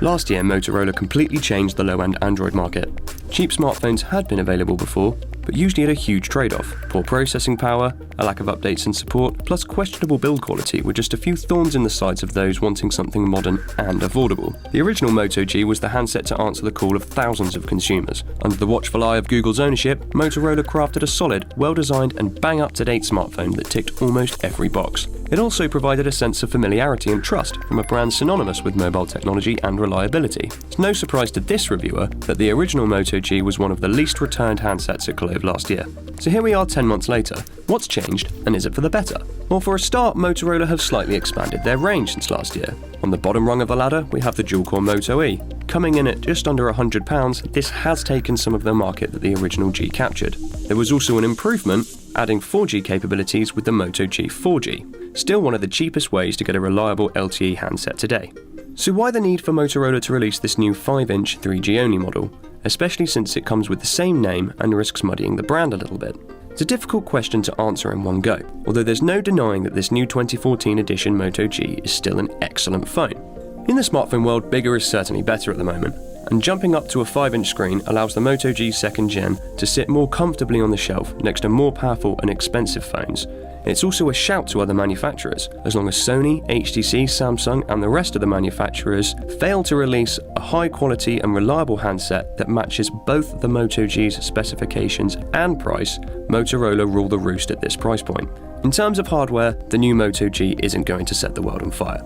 Last year, Motorola completely changed the low-end Android market. Cheap smartphones had been available before, but usually at a huge trade-off. Poor processing power, a lack of updates and support, plus questionable build quality were just a few thorns in the sides of those wanting something modern and affordable. The original Moto G was the handset to answer the call of thousands of consumers. Under the watchful eye of Google's ownership, Motorola crafted a solid, well-designed and bang-up-to-date smartphone that ticked almost every box. It also provided a sense of familiarity and trust from a brand synonymous with mobile technology and reliability. It's no surprise to this reviewer that the original Moto G was one of the least returned handsets at Clove last year. So here we are 10 months later. What's changed, and is it for the better? Well, for a start, Motorola have slightly expanded their range since last year. On the bottom rung of the ladder, we have the dual-core Moto E. Coming in at just under £100, this has taken some of the market that the original G captured. There was also an improvement, adding 4G capabilities with the Moto G 4G. Still one of the cheapest ways to get a reliable LTE handset today. So why the need for Motorola to release this new 5-inch 3G-only model, especially since it comes with the same name and risks muddying the brand a little bit? It's a difficult question to answer in one go, although there's no denying that this new 2014 edition Moto G is still an excellent phone. In the smartphone world, bigger is certainly better at the moment, and jumping up to a 5-inch screen allows the Moto G 2nd Gen to sit more comfortably on the shelf next to more powerful and expensive phones. It's also a shout to other manufacturers, as long as Sony, HTC, Samsung and the rest of the manufacturers fail to release a high quality and reliable handset that matches both the Moto G's specifications and price. Motorola rule the roost at this price point. In terms of hardware, the new Moto G isn't going to set the world on fire.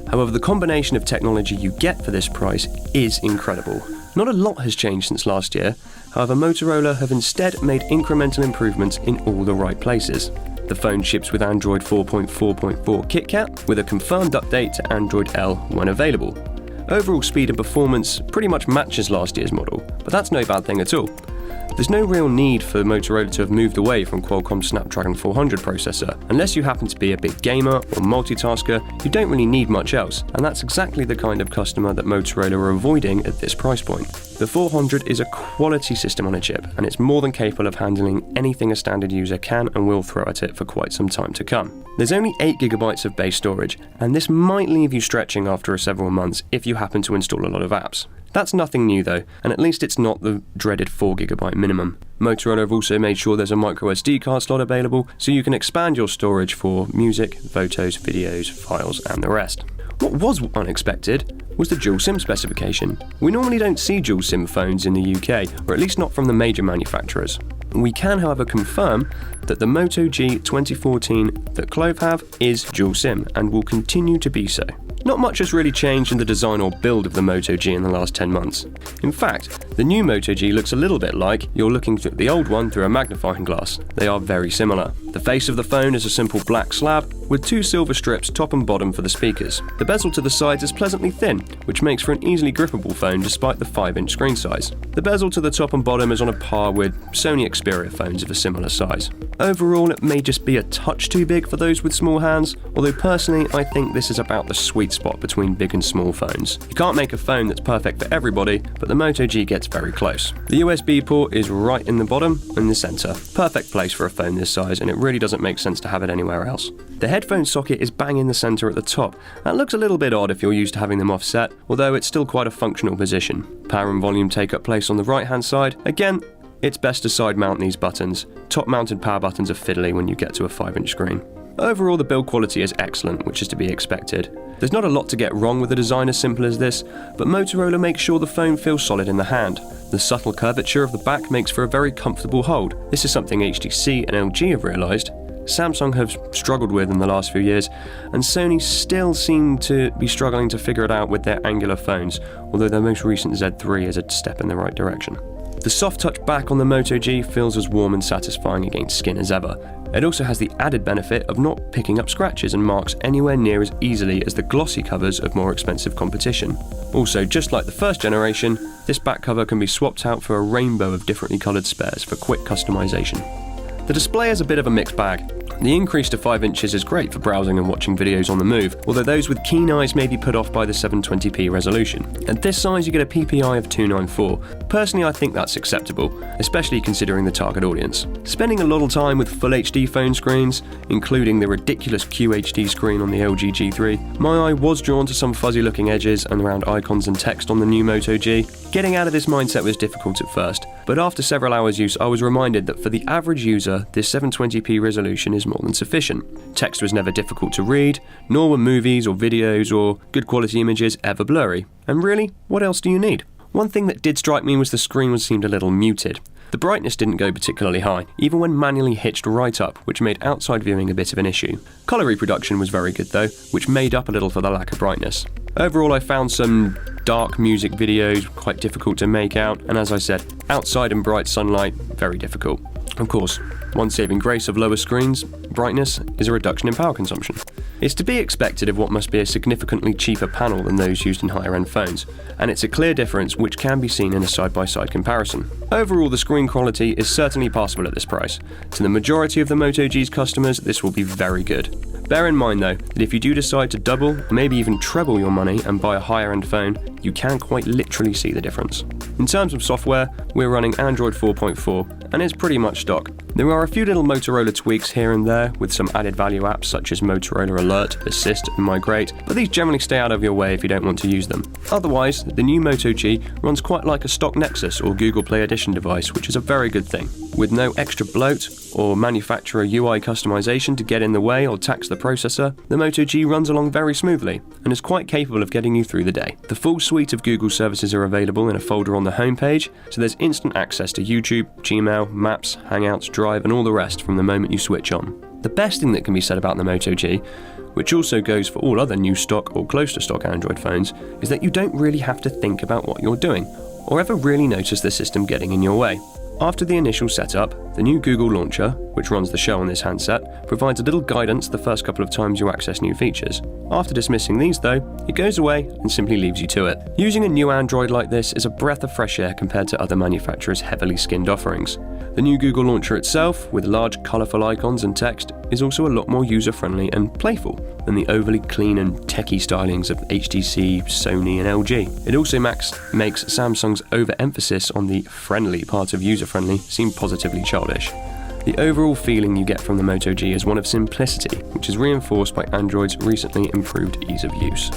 However, the combination of technology you get for this price is incredible. Not a lot has changed since last year, however Motorola have instead made incremental improvements in all the right places. The phone ships with Android 4.4.4 KitKat, with a confirmed update to Android L when available. Overall speed and performance pretty much matches last year's model, but that's no bad thing at all. There's no real need for Motorola to have moved away from Qualcomm's Snapdragon 400 processor. Unless you happen to be a big gamer or multitasker, you don't really need much else, and that's exactly the kind of customer that Motorola are avoiding at this price point. The 400 is a quality system on a chip, and it's more than capable of handling anything a standard user can and will throw at it for quite some time to come. There's only 8GB of base storage, and this might leave you stretching after several months if you happen to install a lot of apps. That's nothing new though, and at least it's not the dreaded 4GB minimum. Motorola have also made sure there's a microsd card slot available, so you can expand your storage for music, photos, videos, files and the rest. What was unexpected was the dual SIM specification. We normally don't see dual SIM phones in the UK, or at least not from the major manufacturers. We can, however, confirm that the Moto G 2014 that Clove have is dual SIM and will continue to be so. Not much has really changed in the design or build of the Moto G in the last 10 months. In fact, the new Moto G looks a little bit like you're looking at the old one through a magnifying glass. They are very similar. The face of the phone is a simple black slab with 2 silver strips top and bottom for the speakers. The bezel to the sides is pleasantly thin, which makes for an easily grippable phone despite the 5-inch screen size. The bezel to the top and bottom is on a par with Sony Xperia phones of a similar size. Overall, it may just be a touch too big for those with small hands, although personally I think this is about the sweet spot between big and small phones. You can't make a phone that's perfect for everybody, but the Moto G gets very close. The USB port is right in the bottom in the centre. Perfect place for a phone this size, and it really doesn't make sense to have it anywhere else. The headphone socket is bang in the centre at the top. That looks a little bit odd if you're used to having them offset, although it's still quite a functional position. Power and volume take up place on the right hand side. Again, it's best to side mount these buttons. Top mounted power buttons are fiddly when you get to a 5-inch screen. Overall, the build quality is excellent, which is to be expected. There's not a lot to get wrong with a design as simple as this, but Motorola makes sure the phone feels solid in the hand. The subtle curvature of the back makes for a very comfortable hold. This is something HTC and LG have realised. Samsung have struggled with in the last few years, and Sony still seem to be struggling to figure it out with their angular phones, although their most recent Z3 is a step in the right direction. The soft touch back on the Moto G feels as warm and satisfying against skin as ever. It also has the added benefit of not picking up scratches and marks anywhere near as easily as the glossy covers of more expensive competition. Also, just like the first generation, this back cover can be swapped out for a rainbow of differently coloured spares for quick customisation. The display is a bit of a mixed bag. The increase to 5 inches is great for browsing and watching videos on the move, although those with keen eyes may be put off by the 720p resolution. At this size you get a PPI of 294. Personally I think that's acceptable, especially considering the target audience. Spending a lot of time with Full HD phone screens, including the ridiculous QHD screen on the LG G3, my eye was drawn to some fuzzy looking edges and around icons and text on the new Moto G. Getting out of this mindset was difficult at first, but after several hours use I was reminded that for the average user this 720p resolution is more than sufficient. Text was never difficult to read, nor were movies or videos or good quality images ever blurry. And really, what else do you need? One thing that did strike me was the screen seemed a little muted. The brightness didn't go particularly high, even when manually hitched right up, which made outside viewing a bit of an issue. Colour reproduction was very good though, which made up a little for the lack of brightness. Overall I found some dark music videos quite difficult to make out, and as I said, outside in bright sunlight, very difficult. Of course, one saving grace of lower screens, brightness, is a reduction in power consumption. It's to be expected of what must be a significantly cheaper panel than those used in higher-end phones, and it's a clear difference which can be seen in a side-by-side comparison. Overall, the screen quality is certainly passable at this price. To the majority of the Moto G's customers, this will be very good. Bear in mind though, that if you do decide to double, maybe even treble your money and buy a higher-end phone, you can quite literally see the difference. In terms of software, we're running Android 4.4, and it's pretty much stock. There are a few little Motorola tweaks here and there, with some added value apps such as Motorola Alert, Assist and Migrate, but these generally stay out of your way if you don't want to use them. Otherwise, the new Moto G runs quite like a stock Nexus or Google Play Edition device, which is a very good thing. With no extra bloat or manufacturer UI customization to get in the way or tax the processor, the Moto G runs along very smoothly and is quite capable of getting you through the day. The full suite of Google services are available in a folder on the homepage, so there's instant access to YouTube, Gmail, Maps, Hangouts, Drive and all the rest from the moment you switch on. The best thing that can be said about the Moto G, which also goes for all other new stock or close to stock Android phones, is that you don't really have to think about what you're doing, or ever really notice the system getting in your way. After the initial setup, the new Google Launcher, which runs the show on this handset, provides a little guidance the first couple of times you access new features. After dismissing these though, it goes away and simply leaves you to it. Using a new Android like this is a breath of fresh air compared to other manufacturers' heavily skinned offerings. The new Google Launcher itself, with large colourful icons and text, is also a lot more user-friendly and playful than the overly clean and techie stylings of HTC, Sony and LG. It also makes Samsung's overemphasis on the friendly part of user-friendly seem positively childish. The overall feeling you get from the Moto G is one of simplicity, which is reinforced by Android's recently improved ease of use.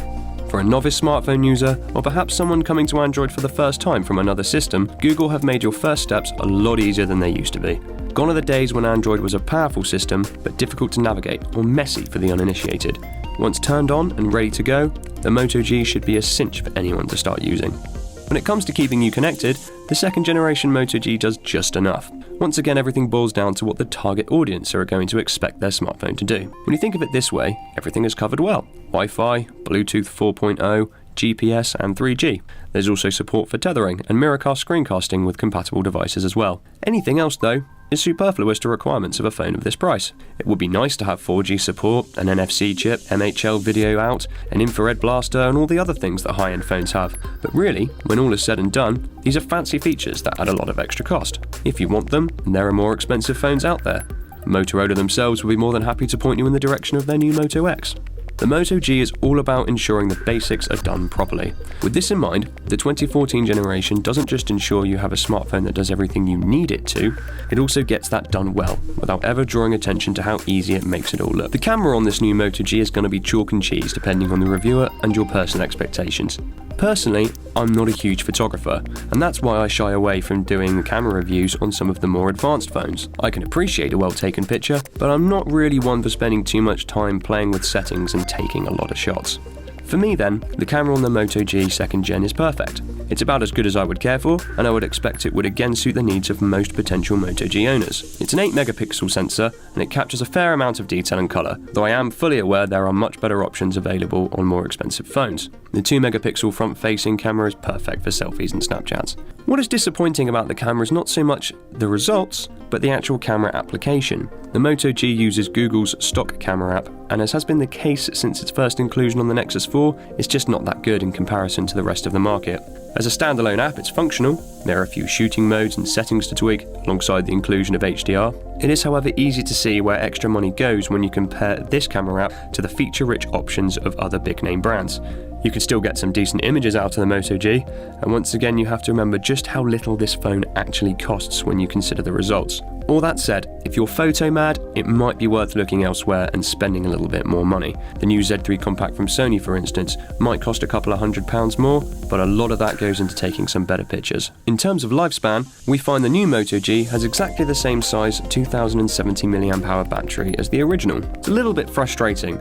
For a novice smartphone user, or perhaps someone coming to Android for the first time from another system, Google have made your first steps a lot easier than they used to be. Gone are the days when Android was a powerful system, but difficult to navigate or messy for the uninitiated. Once turned on and ready to go, the Moto G should be a cinch for anyone to start using. When it comes to keeping you connected, the second generation Moto G does just enough. Once again, everything boils down to what the target audience are going to expect their smartphone to do. When you think of it this way, everything is covered well. Wi-Fi, Bluetooth 4.0, GPS and 3G. There's also support for tethering and Miracast screencasting with compatible devices as well. Anything else though is superfluous to requirements of a phone of this price. It would be nice to have 4G support, an NFC chip, MHL video out, an infrared blaster and all the other things that high-end phones have. But really, when all is said and done, these are fancy features that add a lot of extra cost. If you want them, then there are more expensive phones out there. Motorola themselves will be more than happy to point you in the direction of their new Moto X. The Moto G is all about ensuring the basics are done properly. With this in mind, the 2014 generation doesn't just ensure you have a smartphone that does everything you need it to, it also gets that done well, without ever drawing attention to how easy it makes it all look. The camera on this new Moto G is going to be chalk and cheese depending on the reviewer and your personal expectations. Personally, I'm not a huge photographer, and that's why I shy away from doing camera reviews on some of the more advanced phones. I can appreciate a well-taken picture, but I'm not really one for spending too much time playing with settings and taking a lot of shots. For me then, the camera on the Moto G 2nd Gen is perfect. It's about as good as I would care for, and I would expect it would again suit the needs of most potential Moto G owners. It's an 8 megapixel sensor, and it captures a fair amount of detail and colour, though I am fully aware there are much better options available on more expensive phones. The 2 megapixel front-facing camera is perfect for selfies and Snapchats. What is disappointing about the camera is not so much the results, but the actual camera application. The Moto G uses Google's stock camera app, and as has been the case since its first inclusion on the Nexus 4, it's just not that good in comparison to the rest of the market. As a standalone app, it's functional. There are a few shooting modes and settings to tweak, alongside the inclusion of HDR. It is, however, easy to see where extra money goes when you compare this camera app to the feature-rich options of other big-name brands. You can still get some decent images out of the Moto G, and once again you have to remember just how little this phone actually costs when you consider the results. All that said, if you're photo mad, it might be worth looking elsewhere and spending a little bit more money. The new Z3 Compact from Sony, for instance, might cost a couple of £100 more, but a lot of that goes into taking some better pictures. In terms of lifespan, we find the new Moto G has exactly the same size 2070 mAh battery as the original. It's a little bit frustrating.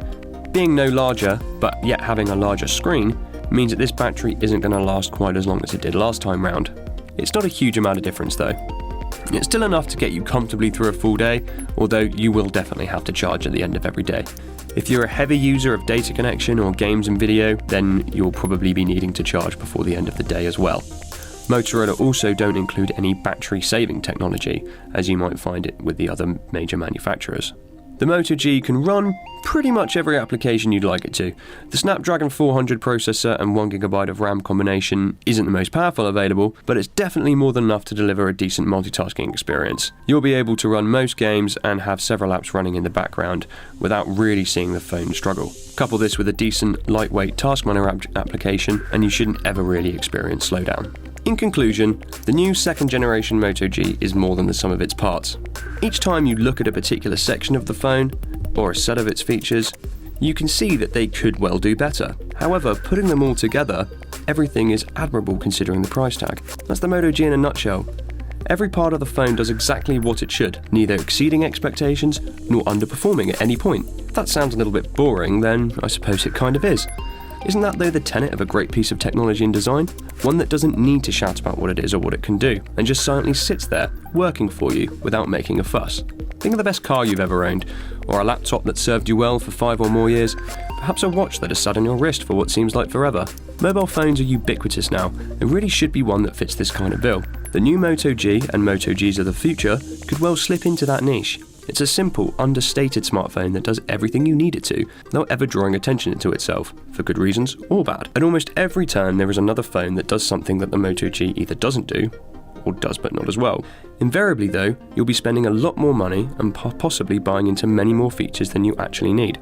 Being no larger, but yet having a larger screen, means that this battery isn't going to last quite as long as it did last time round. It's not a huge amount of difference though. It's still enough to get you comfortably through a full day, although you will definitely have to charge at the end of every day. If you're a heavy user of data connection or games and video, then you'll probably be needing to charge before the end of the day as well. Motorola also don't include any battery saving technology, as you might find it with the other major manufacturers. The Moto G can run pretty much every application you'd like it to. The Snapdragon 400 processor and 1GB of RAM combination isn't the most powerful available, but it's definitely more than enough to deliver a decent multitasking experience. You'll be able to run most games and have several apps running in the background without really seeing the phone struggle. Couple this with a decent, lightweight Task Manager application, and you shouldn't ever really experience slowdown. In conclusion, the new second generation Moto G is more than the sum of its parts. Each time you look at a particular section of the phone, or a set of its features, you can see that they could well do better. However, putting them all together, everything is admirable considering the price tag. That's the Moto G in a nutshell. Every part of the phone does exactly what it should, neither exceeding expectations nor underperforming at any point. If that sounds a little bit boring, then I suppose it kind of is. Isn't that though the tenet of a great piece of technology and design? One that doesn't need to shout about what it is or what it can do, and just silently sits there, working for you without making a fuss. Think of the best car you've ever owned, or a laptop that served you well for 5 or more years, perhaps a watch that has sat on your wrist for what seems like forever. Mobile phones are ubiquitous now, and really should be one that fits this kind of bill. The new Moto G and Moto Gs of the future could well slip into that niche. It's a simple, understated smartphone that does everything you need it to, without ever drawing attention to itself, for good reasons or bad. At almost every turn there is another phone that does something that the Moto G either doesn't do, or does but not as well. Invariably though, you'll be spending a lot more money and possibly buying into many more features than you actually need.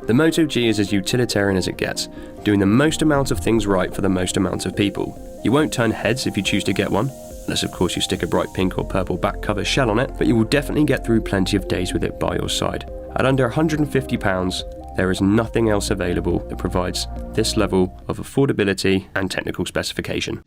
The Moto G is as utilitarian as it gets, doing the most amount of things right for the most amount of people. You won't turn heads if you choose to get one, unless of course you stick a bright pink or purple back cover shell on it, but you will definitely get through plenty of days with it by your side. At under £150, there is nothing else available that provides this level of affordability and technical specification.